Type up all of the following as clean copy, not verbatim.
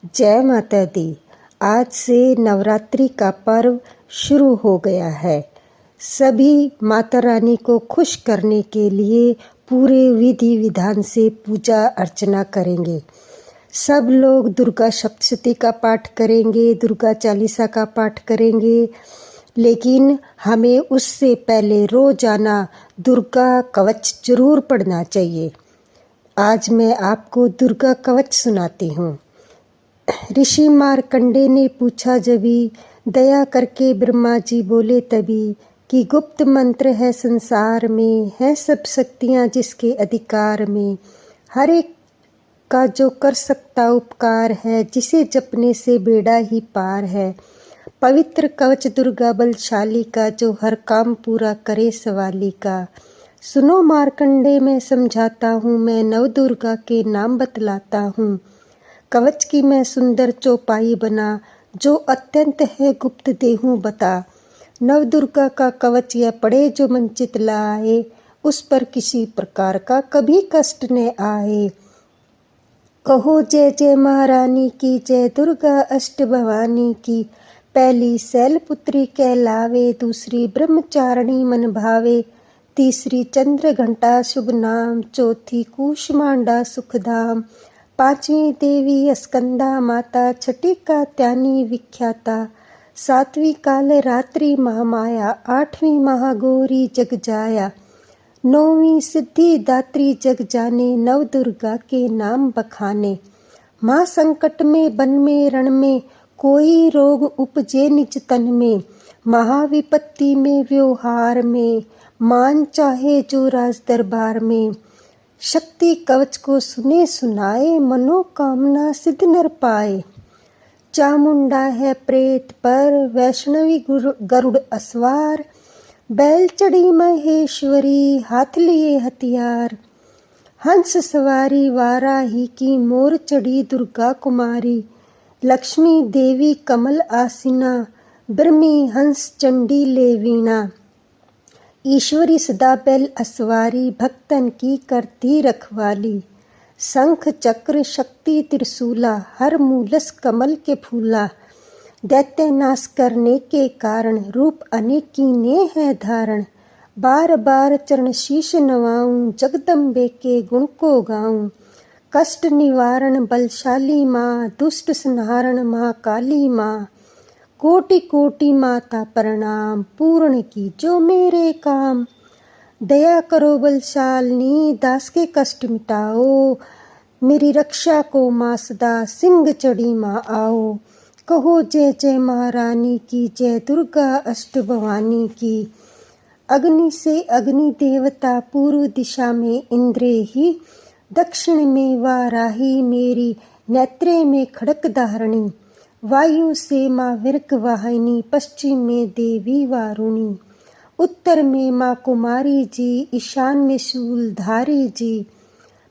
जय माता दी। आज से नवरात्रि का पर्व शुरू हो गया है। सभी माता रानी को खुश करने के लिए पूरे विधि विधान से पूजा अर्चना करेंगे। सब लोग दुर्गा सप्तशती का पाठ करेंगे, दुर्गा चालीसा का पाठ करेंगे, लेकिन हमें उससे पहले रोजाना दुर्गा कवच जरूर पढ़ना चाहिए। आज मैं आपको दुर्गा कवच सुनाती हूँ। ऋषि मार्कंडे ने पूछा जभी, दया करके ब्रह्मा जी बोले तभी, कि गुप्त मंत्र है संसार में, है सब शक्तियाँ जिसके अधिकार में। हर एक का जो कर सकता उपकार है, जिसे जपने से बेड़ा ही पार है। पवित्र कवच दुर्गा बलशाली का, जो हर काम पूरा करे सवाली का। सुनो मार्कंडे मैं समझाता हूँ, मैं नव दुर्गा के नाम बतलाता हूँ। कवच की मैं सुंदर चौपाई बना, जो अत्यंत है गुप्त देहूँ बता। नव दुर्गा का कवच यह पढ़े जो मन चित लाए, उस पर किसी प्रकार का कभी कष्ट न आए। कहो जय जय महारानी की, जय दुर्गा अष्ट भवानी की। पहली शैलपुत्री कहलावे, दूसरी ब्रह्मचारिणी मन भावे। तीसरी चंद्र घंटा शुभ नाम, चौथी कूष्मांडा सुखधाम। पांचवी देवी स्कंदा माता, छठी कात्यायनी विख्याता। सातवीं काल रात्रि महामाया, आठवीं महागौरी जग जाया। नौवीं सिद्धि दात्री जग जाने, नव दुर्गा के नाम बखाने। माँ संकट में वन में रण में, कोई रोग उपजे निज तन में। महाविपत्ति में व्यवहार में, मान चाहे जो राज दरबार में। शक्ति कवच को सुने सुनाए, मनोकामना सिद्ध नर पाए। चामुंडा है प्रेत पर, वैष्णवी गरुड़ अस्वार। बैल चढ़ी महेश्वरी, हाथ लिए हथियार। हंस सवारी वाराही की, मोर चढ़ी दुर्गा कुमारी। लक्ष्मी देवी कमल आसीना, ब्रह्मी हंस चंडी ले वीणा। ईश्वरी सदा बैल अस्वारी, भक्तन की करती रखवाली। शंख चक्र शक्ति त्रिशूला, हर मूलस कमल के फूला। दैत्य नाश करने के कारण, रूप अनेकी ने है धारण। बार बार चरण शीश नवाऊं, जगदम्बे के गुण को गाऊं। कष्ट निवारण बलशाली माँ, दुष्ट संहारण महाकाली माँ। कोटि कोटि माता प्रणाम, पूर्ण की जो मेरे काम। दया करो बलशालिनी, दास के कष्ट मिटाओ। मेरी रक्षा को माँ सदा, सिंह चढ़ी माँ आओ। कहो जय जय महारानी की, जय दुर्गा अष्ट भवानी की। अग्नि से अग्नि देवता, पूर्व दिशा में इंद्र ही। दक्षिण में वाराही मेरी, नेत्रे में खड़क धारणी। वायु से माँ विरक वाहिनी, पश्चिम में देवी वारुणी। उत्तर में माँ कुमारी जी, ईशान में शूलधारी जी।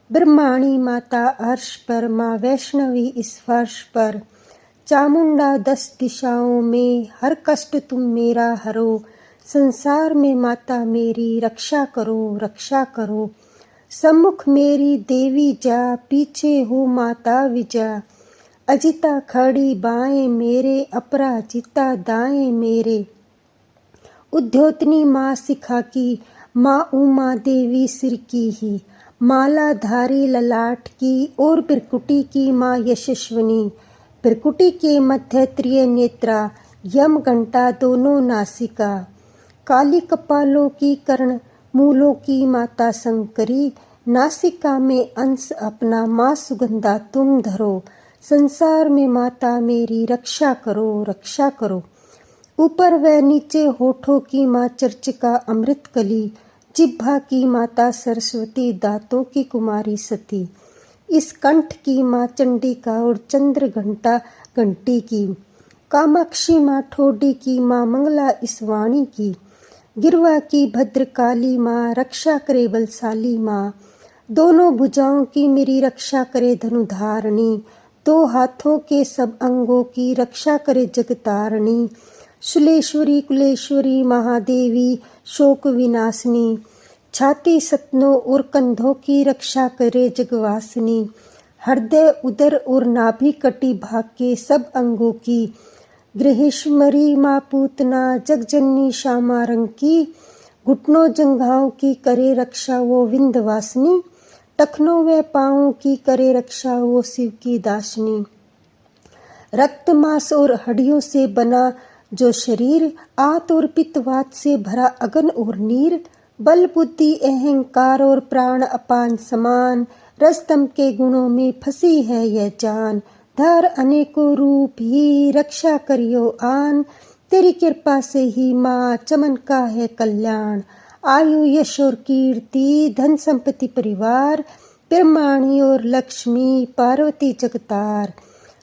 ब्रह्माणी माता अर्श पर, माँ वैष्णवी इस फर्श पर। चामुंडा 10 दिशाओं में, हर कष्ट तुम मेरा हरो। संसार में माता मेरी, रक्षा करो रक्षा करो। सम्मुख मेरी देवी जा, पीछे हो माता विजा। अजिता खड़ी बाएं मेरे, अपराजिता दाएं मेरे। उद्योतनी माँ शिखा की, माँ उमा देवी सिर की ही। माला धारी ललाट की, और बिरकुटी की माँ यशस्विनी। बिरकुटी के मध्य त्रिय नेत्रा, यम घंटा दोनों नासिका। काली कपालों की कर्ण, मूलों की माता शंकरी। नासिका में अंश अपना, माँ सुगंधा तुम धरो। संसार में माता मेरी, रक्षा करो रक्षा करो। ऊपर व नीचे होठों की माँ चर्चिका अमृत कली। जिह्वा की माता सरस्वती, दांतों की कुमारी सती। इस कंठ की माँ चंडिका, और चंद्र घंटा घंटी की। कामाक्षी माँ ठोडी की, माँ मंगला इस वाणी की। गिरवा की भद्रकाली माँ, रक्षा करे बलशाली माँ। दोनों भुजाओं की मेरी रक्षा करे धनुधारणी। दो हाथों के सब अंगों की, रक्षा करे जगतारणी। शुलेश्वरी कुलेश्वरी महादेवी, शोक विनाशिनी। छाती सतनों और कंधों की, रक्षा करे जगवासिनी। हृदय, उदर और नाभि कटी भाग के सब अंगों की गृहेश्वरी माँ पूतना जगजननी श्यामा रंग की, घुटनों जंघाओं की करे रक्षा वो विंध्यवासिनी, टखनों व पाँवों की करे रक्षा वो शिव की दासिनी। रक्त मांस और हड्डियों से बना जो शरीर, आत और पित्तवात से भरा अगन और नीर, बल बुद्धि अहंकार और प्राण अपान समान, रस्तम के गुणों में फंसी है यह जान, धर अनेकों रूप ही रक्षा करियो आन, तेरी कृपा से ही माँ चमन का है कल्याण। आयु यश और कीर्ति धन संपत्ति परिवार, ब्रह्माणी और लक्ष्मी पार्वती जगतार,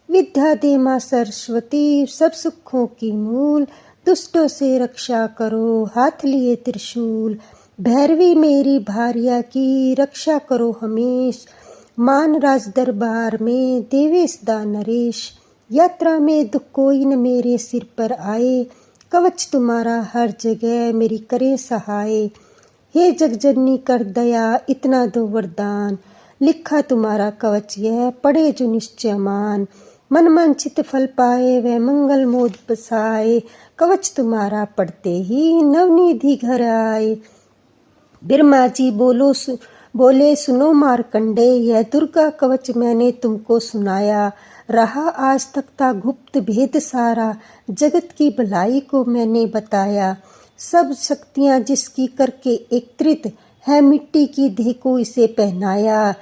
विद्या दे माँ सरस्वती सब सुखों की मूल, दुष्टों से रक्षा करो हाथ लिए त्रिशूल, भैरवी मेरी भार्या की रक्षा करो हमेश, मान राज दरबार में देवेश दा नरेश, यात्रा में दुख कोई न मेरे सिर पर आए, कवच तुम्हारा हर जगह मेरी करे सहाय, हे जगजननी कर दया इतना दो वरदान, लिखा तुम्हारा कवच यह पढ़े जो निश्चय मान, मन वांछित फल पाए वह मंगल मोद बसाए, कवच तुम्हारा पढ़ते ही नवनिधि घर आए। ब्रह्मा जी बोले सुनो मार्कंडे, यह दुर्गा कवच मैंने तुमको सुनाया, रहा आज तक था गुप्त भेद सारा, जगत की भलाई को मैंने बताया, सब शक्तियाँ जिसकी करके एकत्रित है, मिट्टी की देह को इसे पहनाया,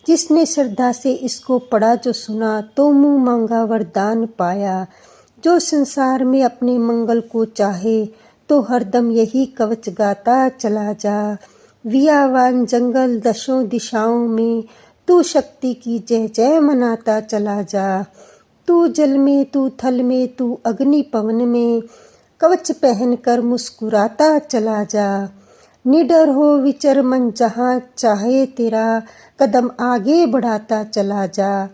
जिसने श्रद्धा से इसको पढ़ा जो सुना, तो मुँह मांगा वरदान पाया, जो संसार में अपने मंगल को चाहे, तो हरदम यही कवच गाता चला जा, वियावान जंगल दशों दिशाओं में, तू शक्ति की जय जय मनाता चला जा, तू जल में तू थल में तू अग्नि पवन में, कवच पहन कर मुस्कुराता चला जा, निडर हो विचर मन जहाँ चाहे तेरा, कदम आगे बढ़ाता चला जा,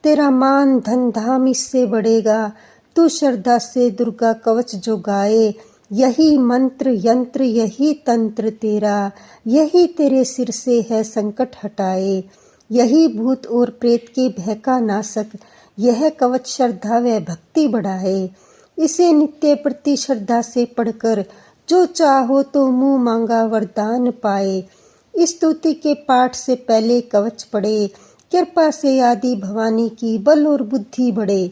तेरा मान धन धाम इससे बढ़ेगा, तू श्रद्धा से दुर्गा कवच जो गाए, यही मंत्र यंत्र यही तंत्र तेरा, यही तेरे सिर से है संकट हटाए, यही भूत और प्रेत के भय का नाशक, यह कवच श्रद्धा व भक्ति बढ़ाए, इसे नित्य प्रति श्रद्धा से पढ़कर जो चाहो तो मुँह मांगा वरदान पाए। इस स्तुति के पाठ से पहले कवच पढ़े, कृपा से आदि भवानी की बल और बुद्धि बढ़े,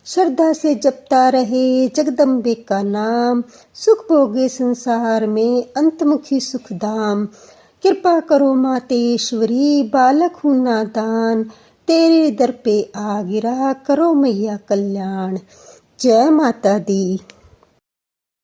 श्रद्धा से जपता रहे जगदम्बे का नाम, सुख भोगे संसार में अंतमुखी सुख धाम, कृपा करो मातेश्वरी बालक हूँ नादान, तेरे दर पे आ गिरा करो मैया कल्याण। जय माता दी।